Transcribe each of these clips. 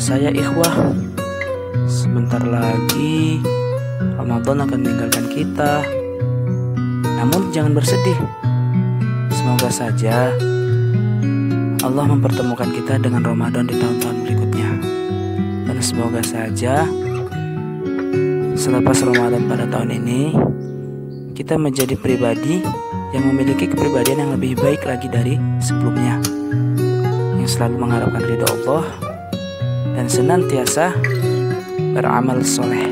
biasa ya ikhwah, sebentar lagi Ramadan akan meninggalkan kita. Namun jangan bersedih. Semoga saja Allah mempertemukan kita dengan Ramadan di tahun-tahun berikutnya. Dan semoga saja selepas Ramadan pada tahun ini kita menjadi pribadi yang memiliki kepribadian yang lebih baik lagi dari sebelumnya, yang selalu mengharapkan ridha Allah dan senantiasa beramal soleh.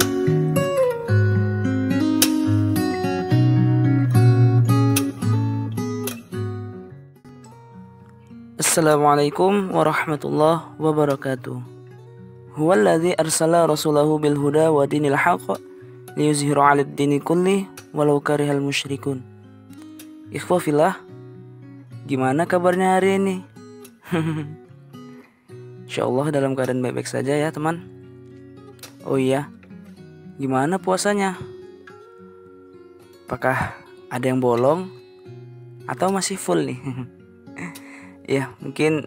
Assalamualaikum warahmatullahi wabarakatuh. Huwallazi arsala rasulahu bil huda wa dinil haqq liyuzhiru 'alad dini kulli walau karihal musyrikun. Ikhwah fillah, gimana kabarnya hari ini? Insyaallah dalam keadaan baik-baik saja ya teman. Oh iya, gimana puasanya? Apakah ada yang bolong atau masih full nih? Ya mungkin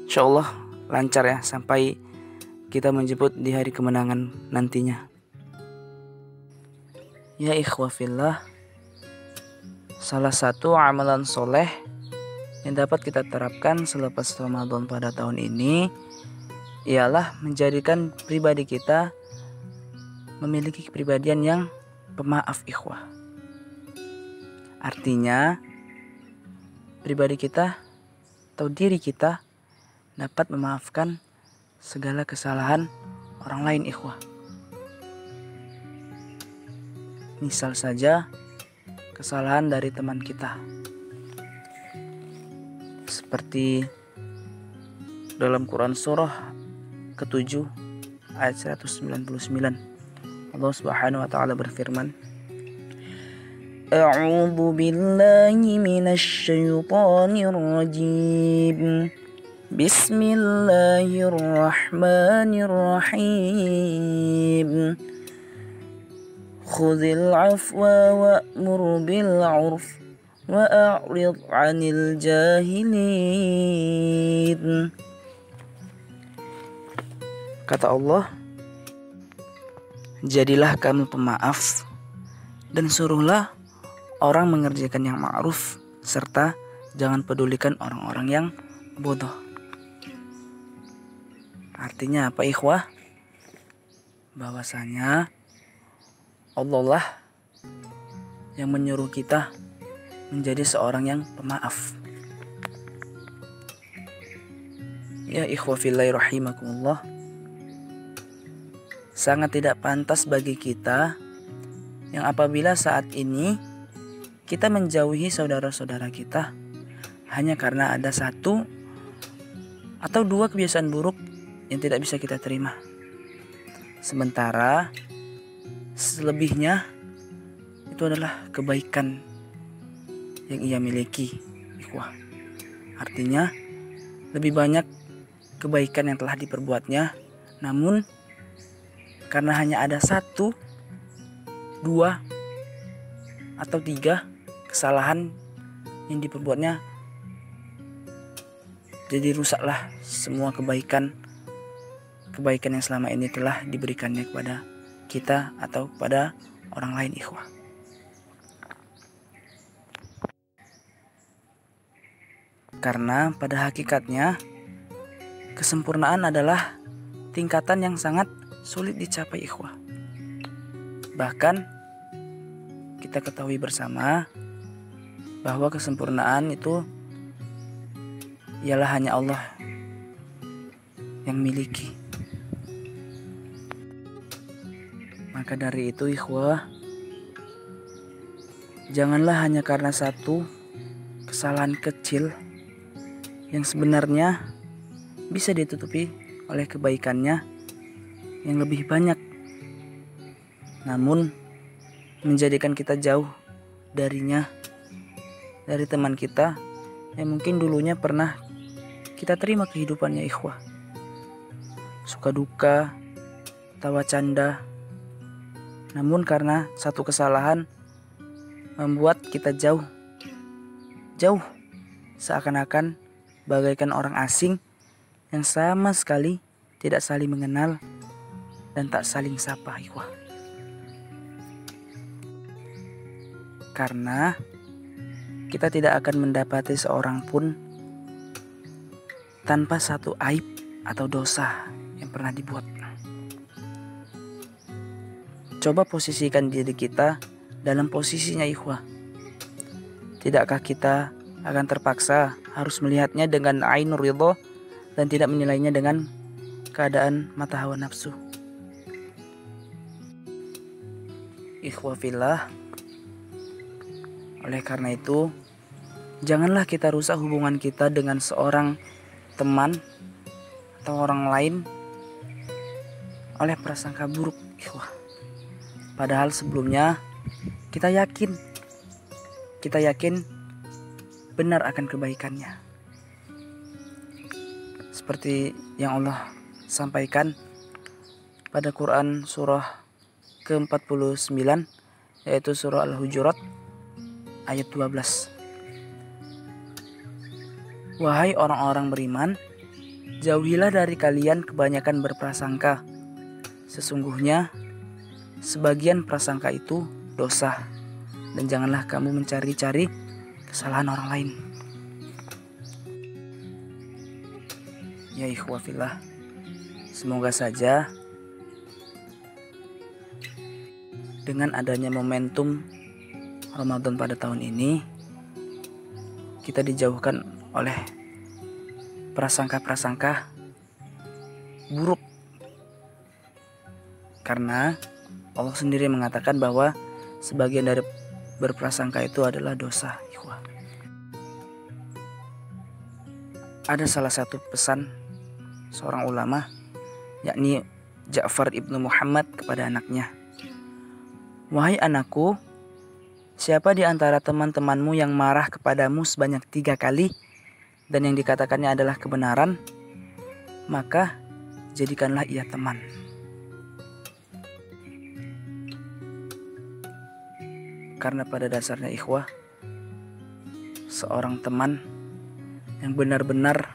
insyaallah lancar ya sampai kita menjemput di hari kemenangan nantinya. Ya ikhwah fillah, salah satu amalan soleh yang dapat kita terapkan selepas Ramadan pada tahun ini ialah menjadikan pribadi kita memiliki kepribadian yang pemaaf ikhwah. Artinya pribadi kita atau diri kita dapat memaafkan segala kesalahan orang lain ikhwah. Misal saja kesalahan dari teman kita, seperti dalam Quran surah ke-7 ayat 199, Allah Subhanahu wa taala berfirman, A'udzu billahi minasy syaithanir rajim. Bismillahirrahmanirrahim. Khudhil afwa wa'mur bil 'urf wa'rid 'anil jahilin. Kata Allah, jadilah kamu pemaaf dan suruhlah orang mengerjakan yang ma'ruf, serta jangan pedulikan orang-orang yang bodoh. Artinya apa ikhwah? Bahwasanya Allah lah yang menyuruh kita menjadi seorang yang pemaaf. Ya ikhwah fillahi rahimakumullah, sangat tidak pantas bagi kita yang apabila saat ini kita menjauhi saudara-saudara kita hanya karena ada satu atau dua kebiasaan buruk yang tidak bisa kita terima. Sementara selebihnya itu adalah kebaikan yang ia miliki, ikhwah. Artinya lebih banyak kebaikan yang telah diperbuatnya, namun karena hanya ada satu, dua, atau tiga kesalahan yang diperbuatnya, jadi rusaklah semua kebaikan yang selama ini telah diberikannya kepada kita atau kepada orang lain ikhwah. Karena pada hakikatnya kesempurnaan adalah tingkatan yang sangat sulit dicapai ikhwah. Bahkan kita ketahui bersama bahwa kesempurnaan itu ialah hanya Allah yang miliki. Maka dari itu ikhwah, janganlah hanya karena satu kesalahan kecil yang sebenarnya bisa ditutupi oleh kebaikannya yang lebih banyak, namun menjadikan kita jauh darinya, dari teman kita yang mungkin dulunya pernah kita terima kehidupannya ikhwah. Suka duka, tawa canda, namun karena satu kesalahan membuat kita jauh, seakan-akan bagaikan orang asing yang sama sekali tidak saling mengenal dan tak saling sapa, ikhwah. Karena kita tidak akan mendapati seorang pun tanpa satu aib atau dosa yang pernah dibuat. Coba posisikan diri kita dalam posisinya, ikhwah. Tidakkah kita akan terpaksa harus melihatnya dengan ainur ridho dan tidak menilainya dengan keadaan mata hawa nafsu? Ikhwah fillah, oleh karena itu, janganlah kita rusak hubungan kita dengan seorang teman atau orang lain oleh prasangka buruk, ikhwah. Padahal sebelumnya kita yakin benar akan kebaikannya. Seperti yang Allah sampaikan pada Quran surah ke-49, yaitu surah Al-Hujurat ayat 12. Wahai orang-orang beriman, jauhilah dari kalian kebanyakan berprasangka. Sesungguhnya sebagian prasangka itu dosa, dan janganlah kamu mencari-cari kesalahan orang lain. Ya ikhwah fillah, semoga saja dengan adanya momentum Ramadan pada tahun ini, kita dijauhkan oleh prasangka-prasangka buruk. Karena Allah sendiri mengatakan bahwa sebagian dari berprasangka itu adalah dosa, ikhwah. Ada salah satu pesan seorang ulama, yakni Ja'far ibnu Muhammad kepada anaknya. Wahai anakku, siapa di antara teman-temanmu yang marah kepadamu sebanyak 3 kali dan yang dikatakannya adalah kebenaran, maka jadikanlah ia teman. Karena pada dasarnya, ikhwah, seorang teman yang benar-benar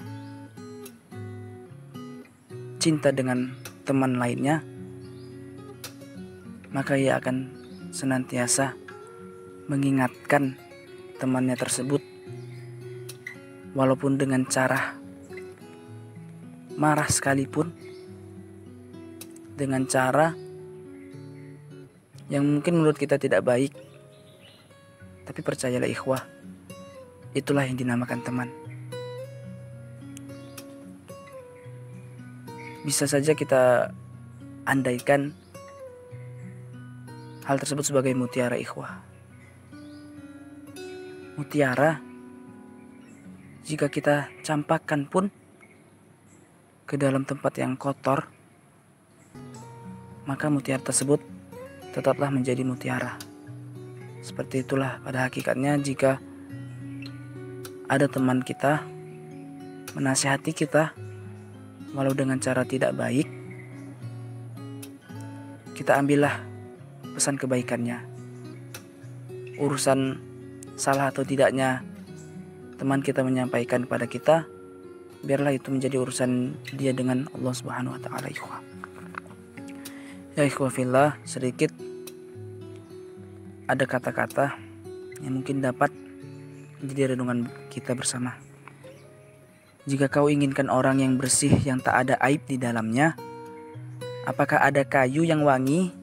cinta dengan teman lainnya, maka ia akan senantiasa mengingatkan temannya tersebut, walaupun dengan cara marah sekalipun, dengan cara yang mungkin menurut kita tidak baik. Tapi percayalah ikhwah, itulah yang dinamakan teman. Bisa saja kita andaikan hal tersebut sebagai mutiara, ikhwah. Mutiara, jika kita campakkan pun ke dalam tempat yang kotor, maka mutiara tersebut tetaplah menjadi mutiara. Seperti itulah pada hakikatnya jika ada teman kita menasihati kita walau dengan cara tidak baik, kita ambillah pesan kebaikannya. Urusan salah atau tidaknya teman kita menyampaikan kepada kita, biarlah itu menjadi urusan dia dengan Allah Subhanahu wa taala, ikhwah. Ya ikhwah fillah, sedikit ada kata-kata yang mungkin dapat menjadi renungan kita bersama. Jika kau inginkan orang yang bersih yang tak ada aib di dalamnya, apakah ada kayu yang wangi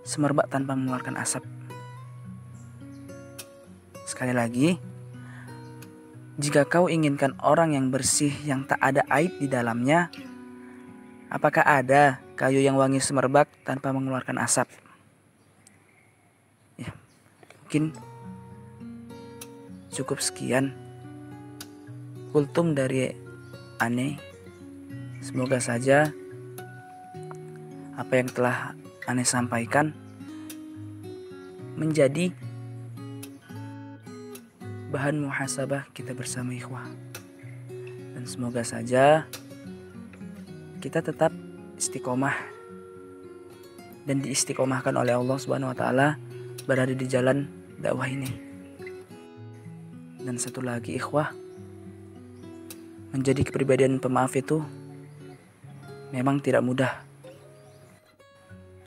semerbak tanpa mengeluarkan asap? Sekali lagi, jika kau inginkan orang yang bersih yang tak ada aib di dalamnya, apakah ada kayu yang wangi semerbak tanpa mengeluarkan asap? Ya, mungkin cukup sekian kultum dari Ane. Semoga saja apa yang telah Ane sampaikan menjadi bahan muhasabah kita bersama, ikhwah. Dan semoga saja kita tetap istiqomah dan diistiqomahkan oleh Allah Subhanahu wa taala berada di jalan dakwah ini. Dan satu lagi, ikhwah, menjadi kepribadian pemaaf itu memang tidak mudah.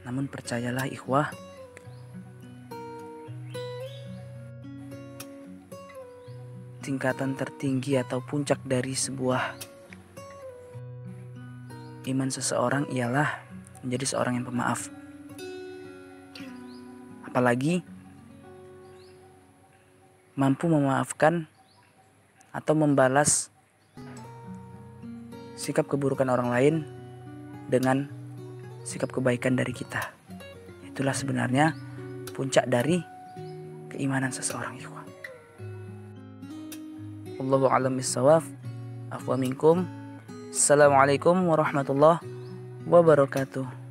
Namun percayalah ikhwah, tingkatan tertinggi atau puncak dari sebuah iman seseorang ialah menjadi seorang yang pemaaf. Apalagi mampu memaafkan atau membalas sikap keburukan orang lain dengan sikap kebaikan dari kita. Itulah sebenarnya puncak dari keimanan seseorang, ikhwah. Wallahu a'lam bishawab. Afwa minkum. Assalamualaikum warahmatullahi wabarakatuh.